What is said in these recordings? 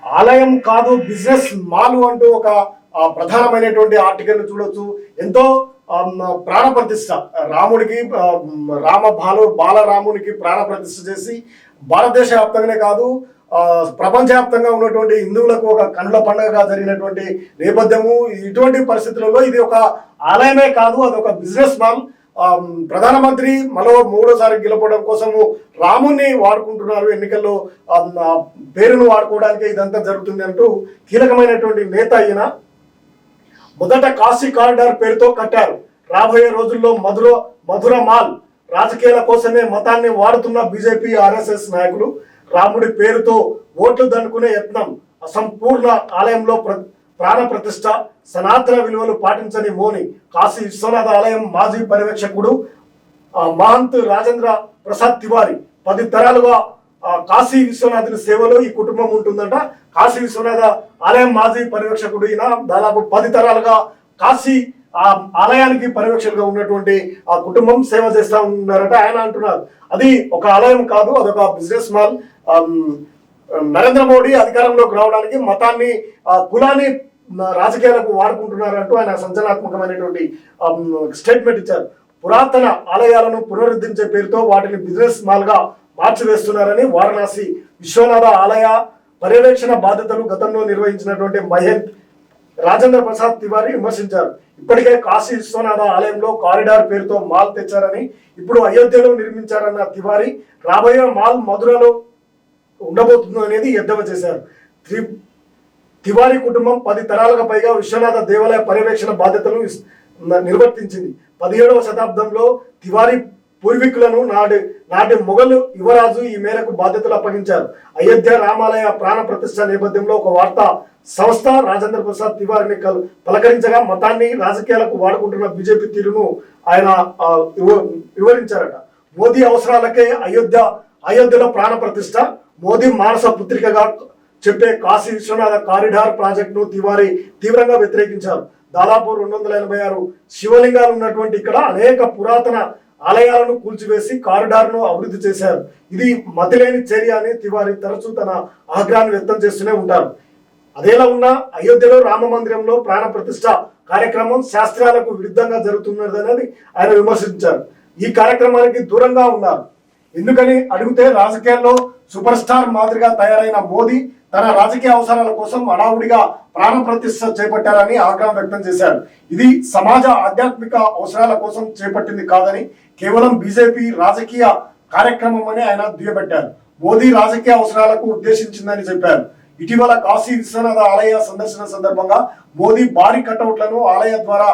ఆలయం కాదు business mall అంటూ ఒక ప్రధానమైనటువంటి ఆర్టికల్ చూడొచ్చు. ఎంతో ప్రాణ ప్రతిష్ఠ రాముడికి బాలరామునికి ప్రాణ ప్రతిష్ఠ చేసి భారతదేశ వ్యాప్తంగానే కాదు ప్రపంచవ్యాప్తంగా ఉన్నటువంటి హిందువులకు ఒక కనుల పండుగగా జరిగినటువంటి నేపథ్యము. ఇటువంటి పరిస్థితులలో ఇది ఒక ఆలయమే కాదు, అది ఒక బిజినెస్ మాల్. ప్రధానమంత్రి మరో మూడోసారి గెలపడం కోసము రాముని వాడుకుంటున్నారు, ఎన్నికల్లో పేరును వాడుకోవడానికి ఇదంతా జరుగుతుంది అంటూ కీలకమైనటువంటి నేత అయిన మొదట కాశీ కారిడార్ పేరుతో కట్టారు. రాబోయే రోజుల్లో మధుర మాల్ రాజకీయాల కోసమే మతాన్ని వాడుతున్న బీజేపీ ఆర్ఎస్ఎస్ నాయకులు రాముడి పేరుతో ఓట్లు దండుకునే యత్నం, అసంపూర్ణ ఆలయంలో ప్రాణ ప్రతిష్ఠ, సనాతన విలువలు పాటించని మోని. కాశీ విశ్వనాథ ఆలయం మాజీ పర్యవేక్షకుడు మహంత్ రాజేంద్ర ప్రసాద్ తివారీ 10 తరాలుగా కాశీ విశ్వనాథుని సేవలో ఈ కుటుంబం ఉంటుందంట. కాశీ విశ్వనాథ ఆలయం మాజీ పర్యవేక్షకుడు ఈయన దాదాపు 10 తరాలుగా కాశీ ఆలయానికి పర్యవేక్షకులుగా ఉన్నటువంటి ఆ కుటుంబం సేవ చేస్తా ఉన్నారట. ఆయన అంటున్నారు అది ఒక ఆలయం కాదు, అదొక బిజినెస్ మాల్. నరేంద్ర మోడీ అధికారంలోకి రావడానికి మతాన్ని కులాన్ని రాజకీయాలకు వాడుకుంటున్నారంటూ ఆయన సంచలనాత్మకమైనటువంటి స్టేట్మెంట్ ఇచ్చారు. పురాతన ఆలయాలను పునరుద్ధరించే పేరుతో వాటిని బిజినెస్ మాల్ గా మార్చివేస్తున్నారని వారణాసి విశ్వనాథ ఆలయ పర్యవేక్షణ బాధ్యతలు గతంలో నిర్వహించినటువంటి మహంత్ రాజేంద్ర ప్రసాద్ తివారీ విమర్శించారు. ఇప్పటికే కాశీ విశ్వనాథ ఆలయంలో కారిడార్ పేరుతో మాల్ తెచ్చారని, ఇప్పుడు అయోధ్యలో నిర్మించారన్న తివారీ రాబోయే మాల్ మధురలో ఉండబోతుంది అనేది ఎద్దేవా చేశారు. తివారీ కుటుంబం 10 తరాలకు పైగా విశ్వనాథ దేవాలయ పర్యవేక్షణ బాధ్యతలు నిర్వర్తించింది. 17వ శతాబ్దంలో తివారీ పూర్వీకులను నాటి మొఘలు యువరాజు ఈ మేరకు బాధ్యతలు అప్పగించారు. అయోధ్య రామాలయ ప్రాణ ప్రతిష్ఠ నేపథ్యంలో ఒక వార్తా సంస్థ రాజేంద్ర ప్రసాద్ తివారీని పలకరించగా మతాన్ని రాజకీయాలకు వాడుకుంటున్న బీజేపీ తీరును ఆయన వివరించారట. మోదీ అవసరాలకే అయోధ్యలో ప్రాణ ప్రతిష్ఠ, మోదీ మానస పుత్రికగా చెప్పే కాశీ విశ్వనాథ కారిడార్ ప్రాజెక్టును తివారీ తీవ్రంగా వ్యతిరేకించారు. దాదాపు 286 శివలింగాలు ఉన్నటువంటి ఇక్కడ అనేక పురాతన ఆలయాలను కూల్చివేసి కారిడార్ను అభివృద్ధి చేశారు. ఇది మతిలేని చర్య అని తివారీ తరచూ తన ఆగ్రహాన్ని వ్యక్తం చేస్తూనే ఉంటారు. అదేలా ఉన్నా అయోధ్యలో రామ మందిరంలో ప్రాణ ప్రతిష్ఠ కార్యక్రమం శాస్త్రాలకు విరుద్ధంగా జరుగుతున్నదనేది ఆయన విమర్శించారు. ఈ కార్యక్రమానికి దూరంగా ఉన్నారు. ఎందుకని అడిగితే రాజకీయాల్లో సూపర్ స్టార్ మాదిరిగా తయారైన మోదీ తన రాజకీయ అవసరాల కోసం హడావుడిగా ప్రాణ ప్రతిష్ఠ చేపట్టారని ఆగ్రహం వ్యక్తం చేశారు. ఇది సమాజ ఆధ్యాత్మిక అవసరాల కోసం చేపట్టింది కాదని, కేవలం బీజేపీ రాజకీయ కార్యక్రమం అని ఆయన దుయ్యబట్టారు. మోదీ రాజకీయ అవసరాలకు ఉద్దేశించిందని చెప్పారు. ఇటీవల కాశీ విశ్వనాథ ఆలయ సందర్శన సందర్భంగా మోదీ భారీ కటౌట్లను ఆలయ ద్వారా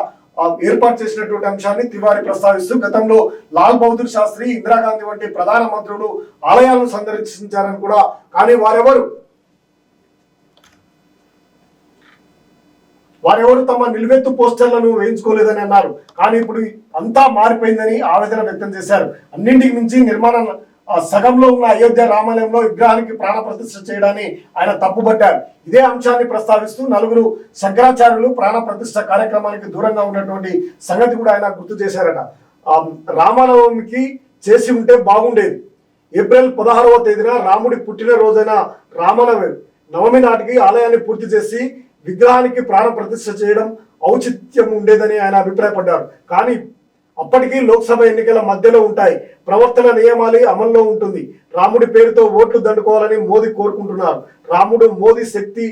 ఏర్పాటు చేసినటువంటి అంశాన్ని తివారీ ప్రస్తావిస్తూ గతంలో లాల్ బహదూర్ శాస్త్రి, ఇందిరాగాంధీ వంటి ప్రధాన మంత్రులు ఆలయాలను సందర్శించారని కూడా, కానీ వారెవరు తమ నిలువెత్తు పోస్టర్లను వేయించుకోలేదని అన్నారు. కానీ ఇప్పుడు అంతా మారిపోయిందని ఆవేదన వ్యక్తం చేశారు. అన్నింటికి మించి నిర్మాణం సగంలో ఉన్న అయోధ్య రామాలయంలో విగ్రహానికి ప్రాణ ప్రతిష్ఠ చేయడాన్ని ఆయన తప్పుబట్టారు. ఇదే అంశాన్ని ప్రస్తావిస్తూ 4 శంకరాచార్యులు ప్రాణ ప్రతిష్ఠ కార్యక్రమానికి దూరంగా ఉన్నటువంటి సంగతి కూడా ఆయన గుర్తు చేశారట. రామనవమికి చేసి ఉంటే బాగుండేది. ఏప్రిల్ 16వ తేదీన రాముడి పుట్టినరోజైన రామనవమి నాటికి ఆలయాన్ని పూర్తి చేసి విగ్రహానికి ప్రాణ ప్రతిష్ఠ చేయడం ఔచిత్యం ఉండేదని ఆయన అభిప్రాయపడ్డారు. కానీ అప్పటికీ లోక్సభ ఎన్నికల మధ్యలో ఉంటాయి, ప్రవర్తన నియమాలు అమల్లో ఉంటుంది. రాముడి పేరుతో ఓట్లు దండుకోవాలని మోదీ కోరుకుంటున్నారు. రాముడు మోదీ శక్తి,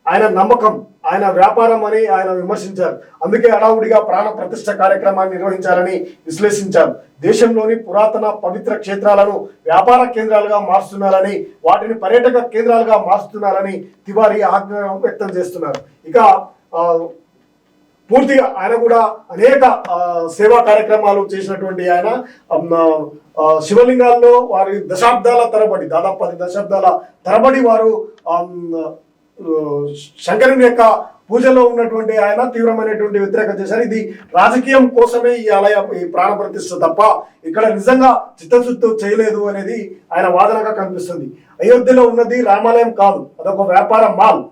ఆయన నమ్మకం, ఆయన వ్యాపారం అని ఆయన విమర్శించారు. అందుకే హడావుడిగా ప్రాణ ప్రతిష్ఠ కార్యక్రమాన్ని నిర్వహించాలని విశ్లేషించారు. దేశంలోని పురాతన పవిత్ర క్షేత్రాలను వ్యాపార కేంద్రాలుగా మారుస్తున్నారని, వాటిని పర్యాటక కేంద్రాలుగా మారుస్తున్నారని తివారీ ఆగ్రహం వ్యక్తం చేస్తున్నారు. ఇక పూర్తిగా ఆయన కూడా అనేక సేవా కార్యక్రమాలు చేసినటువంటి ఆయన శివలింగాల్లో వారి దశాబ్దాల తరబడి, దాదాపు 10 దశాబ్దాల తరబడి వారు శంకరుని యొక్క పూజలో ఉన్నటువంటి ఆయన తీవ్రమైనటువంటి వ్యతిరేకత చేశారు. ఇది రాజకీయం కోసమే ఈ ప్రాణ ప్రతిష్ఠ తప్ప ఇక్కడ నిజంగా చిత్తశుద్ధి చేయలేదు అనేది ఆయన వాదనగా కనిపిస్తుంది. అయోధ్యలో ఉన్నది రామాలయం కాదు, అదొక వ్యాపార మాల్.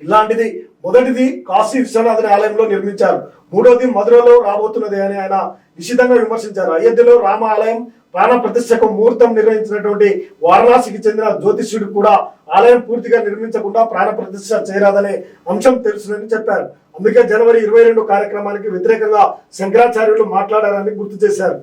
ఇలాంటిది మొదటిది కాశీ విశ్వనాథుని ఆలయంలో నిర్మించారు, మూడోది మధురలో రాబోతున్నది అని ఆయన నిశితంగా విమర్శించారు. అయోధ్యలో రామ ఆలయం ప్రాణ ప్రతిష్టకు ముహూర్తం నిర్వహించినటువంటి వారణాసికి చెందిన జ్యోతిష్యుడు కూడా ఆలయం పూర్తిగా నిర్మించకుండా ప్రాణ ప్రతిష్ఠ చేయరాదనే అంశం తెలుసునని చెప్పారు. అందుకే జనవరి 22 కార్యక్రమానికి వ్యతిరేకంగా శంకరాచార్యులు మాట్లాడారని గుర్తు చేశారు.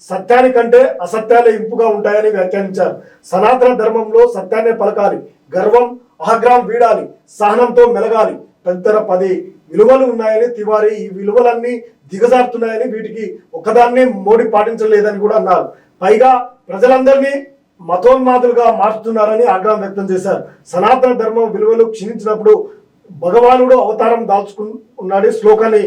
సత్యానికంటే అసత్యాలే ఇంపుగా ఉంటాయని వ్యాఖ్యానించారు. సనాతన ధర్మంలో సత్యాన్నే పలకాలి, గర్వం అహగ్రహం వీడాలి, సహనంతో మెలగాలి, తదితర 10 విలువలు ఉన్నాయని తివారీ ఈ విలువలన్నీ దిగజారుతున్నాయని, వీటికి ఒకదాన్ని మోడీ పాటించలేదని కూడా అన్నారు. పైగా ప్రజలందరినీ మతోన్మాదులుగా మార్చుతున్నారని ఆగ్రహం వ్యక్తం చేశారు. సనాతన ధర్మం విలువలు క్షీణించినప్పుడు భగవానుడు అవతారం దాల్చుకున్నాడు శ్లోకాన్ని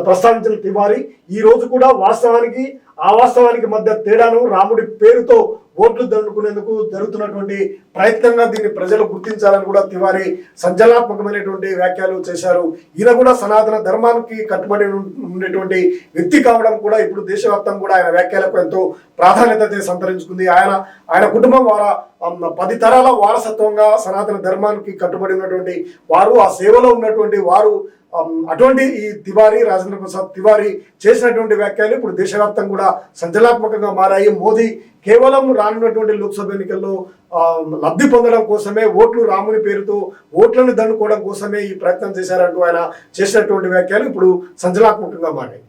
ప్రస్తావించిన తివారీ ఈ రోజు కూడా వాస్తవానికి అవాస్తవానికి మధ్య తేడాను రాముడి పేరుతో ఓట్లు దండుకునేందుకు జరుగుతున్నటువంటి ప్రయత్నంగా దీన్ని ప్రజలు గుర్తించాలని కూడా తివారీ సంచలనాత్మకమైనటువంటి వ్యాఖ్యలు చేశారు. ఈయన కూడా సనాతన ధర్మానికి కట్టుబడి ఉండేటువంటి వ్యక్తి కావడం కూడా ఇప్పుడు దేశవ్యాప్తంగా కూడా ఆయన వ్యాఖ్యలకు ఎంతో ప్రాధాన్యత సంతరించుకుంది. ఆయన కుటుంబం వారా 10 తరాల వారసత్వంగా సనాతన ధర్మానికి కట్టుబడి ఉన్నటువంటి వారు, ఆ సేవలో ఉన్నటువంటి వారు, అటువంటి ఈ తివారీ రాజేంద్ర ప్రసాద్ తివారీ చేసినటువంటి వ్యాఖ్యలు ఇప్పుడు దేశవ్యాప్తంగా కూడా సంచలనాత్మకంగా మారాయి. మోదీ కేవలం రానున్నటువంటి లోక్సభ ఎన్నికల్లో లబ్ధి పొందడం కోసమే, ఓట్లు రాముని పేరుతో ఓట్లను దండుకోవడం కోసమే ఈ ప్రయత్నం చేశారంటూ ఆయన చేసినటువంటి వ్యాఖ్యలు ఇప్పుడు సంచలనాత్మకంగా మారాయి.